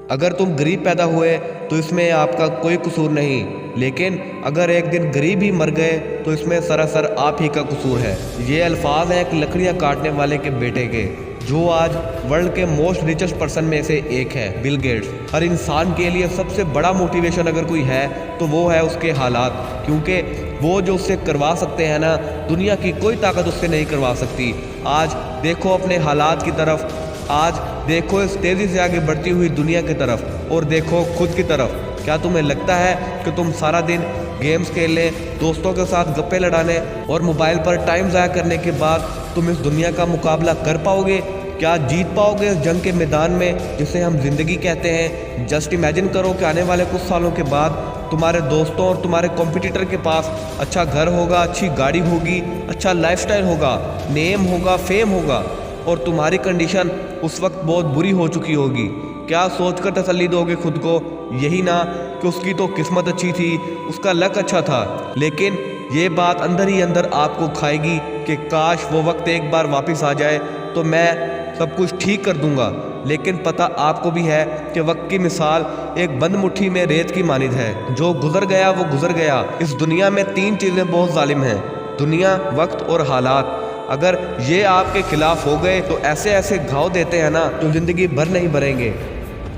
اگر تم غریب پیدا ہوئے تو اس میں آپ کا کوئی قصور نہیں، لیکن اگر ایک دن غریب ہی مر گئے تو اس میں سراسر آپ ہی کا قصور ہے۔ یہ الفاظ ہیں ایک لکڑیاں کاٹنے والے کے بیٹے کے، جو آج ورلڈ کے موسٹ ریچسٹ پرسن میں سے ایک ہے، بل گیٹس۔ ہر انسان کے لیے سب سے بڑا موٹیویشن اگر کوئی ہے تو وہ ہے اس کے حالات، کیونکہ وہ جو اس سے کروا سکتے ہیں نا، دنیا کی کوئی طاقت اس سے نہیں کروا سکتی۔ آج دیکھو اپنے حالات کی طرف، آج دیکھو اس تیزی سے آگے بڑھتی ہوئی دنیا کی طرف، اور دیکھو خود کی طرف۔ کیا تمہیں لگتا ہے کہ تم سارا دن گیمز کھیلنے، دوستوں کے ساتھ گپے لڑانے اور موبائل پر ٹائم ضائع کرنے کے بعد تم اس دنیا کا مقابلہ کر پاؤ گے؟ کیا جیت پاؤ گے اس جنگ کے میدان میں جسے ہم زندگی کہتے ہیں؟ جسٹ امیجن کرو کہ آنے والے کچھ سالوں کے بعد تمہارے دوستوں اور تمہارے کمپٹیٹر کے پاس اچھا گھر ہوگا، اچھی گاڑی ہوگی، اچھا لائف سٹائل ہوگا، نیم ہوگا، فیم ہوگا، اور تمہاری کنڈیشن اس وقت بہت بری ہو چکی ہوگی۔ کیا سوچ کر تسلی دو گے خود کو؟ یہی نہ کہ اس کی تو قسمت اچھی تھی، اس کا لک اچھا تھا، لیکن یہ بات اندر ہی اندر آپ کو کھائے گی کہ کاش وہ وقت ایک بار واپس آ جائے تو میں سب کچھ ٹھیک کر دوں گا۔ لیکن پتہ آپ کو بھی ہے کہ وقت کی مثال ایک بند مٹھی میں ریت کی مانند ہے، جو گزر گیا وہ گزر گیا۔ اس دنیا میں تین چیزیں بہت ظالم ہیں: دنیا، وقت اور حالات۔ اگر یہ آپ کے خلاف ہو گئے تو ایسے ایسے گھاؤ دیتے ہیں نا جو زندگی بھر نہیں بھریں گے۔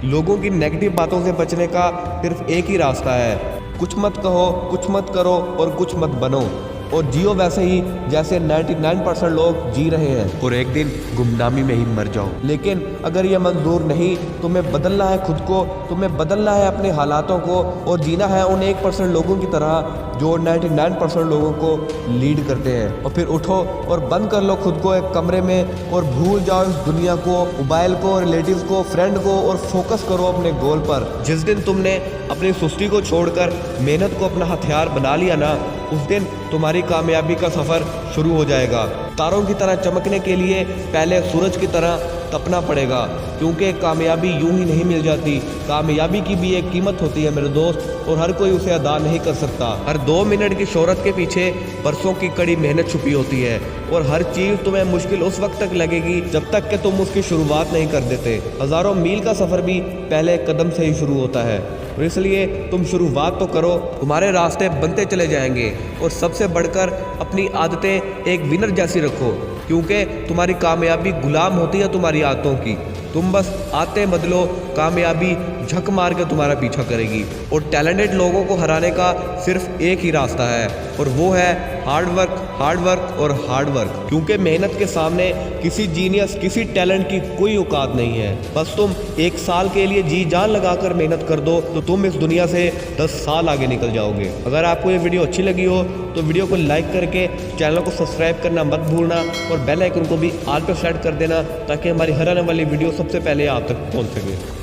لوگوں کی نیگیٹو باتوں سے بچنے کا صرف ایک ہی راستہ ہے: کچھ مت کہو، کچھ مت کرو اور کچھ مت بنو، اور جیو ویسے ہی جیسے 99% لوگ جی رہے ہیں، اور ایک دن گمنامی میں ہی مر جاؤ۔ لیکن اگر یہ منظور نہیں، تمہیں بدلنا ہے خود کو، تمہیں بدلنا ہے اپنے حالاتوں کو، اور جینا ہے ان 1% لوگوں کی طرح جو 99% لوگوں کو لیڈ کرتے ہیں۔ اور پھر اٹھو اور بند کر لو خود کو ایک کمرے میں، اور بھول جاؤ اس دنیا کو، موبائل کو، ریلیٹیوز کو، فرینڈ کو، اور فوکس کرو اپنے گول پر۔ جس دن تم نے اپنی سستی کو چھوڑ کر محنت کو اپنا ہتھیار بنا لیا نا، اس دن تمہاری کامیابی کا سفر شروع ہو جائے گا۔ تاروں کی طرح چمکنے کے لیے پہلے سورج کی طرح تپنا پڑے گا، کیونکہ کامیابی یوں ہی نہیں مل جاتی۔ کامیابی کی بھی ایک قیمت ہوتی ہے میرے دوست، اور ہر کوئی اسے ادا نہیں کر سکتا۔ ہر 2 منٹ کی شہرت کے پیچھے برسوں کی کڑی محنت چھپی ہوتی ہے، اور ہر چیز تمہیں مشکل اس وقت تک لگے گی جب تک کہ تم اس کی شروعات نہیں کر دیتے۔ ہزاروں میل کا سفر بھی پہلے قدم سے ہی شروع ہوتا ہے، اور اس لیے تم شروعات تو کرو، تمہارے راستے بنتے چلے جائیں گے۔ اور سب سے بڑھ کر اپنی عادتیں ایک ونر جیسی رکھو، کیونکہ تمہاری کامیابی غلام ہوتی ہے تمہاری عادتوں کی۔ تم بس عادتیں بدلو، کامیابی جھک مار کے تمہارا پیچھا کرے گی۔ اور ٹیلنٹڈ لوگوں کو ہرانے کا صرف ایک ہی راستہ ہے، اور وہ ہے ہارڈ ورک، ہارڈ ورک اور ہارڈ ورک۔ کیونکہ محنت کے سامنے کسی جینیس، کسی ٹیلنٹ کی کوئی اوقات نہیں ہے۔ بس تم 1 سال کے لیے جی جان لگا کر محنت کر دو تو تم اس دنیا سے 10 سال آگے نکل جاؤ گے۔ اگر آپ کو یہ ویڈیو اچھی لگی ہو تو ویڈیو کو لائک کر کے چینل کو سبسکرائب کرنا مت بھولنا، اور بیل آئیکن کو بھی آل پہ سیٹ کر دینا، تاکہ ہماری ہر آنے والی ویڈیو سب سے پہلے آپ تک پہنچ سکے۔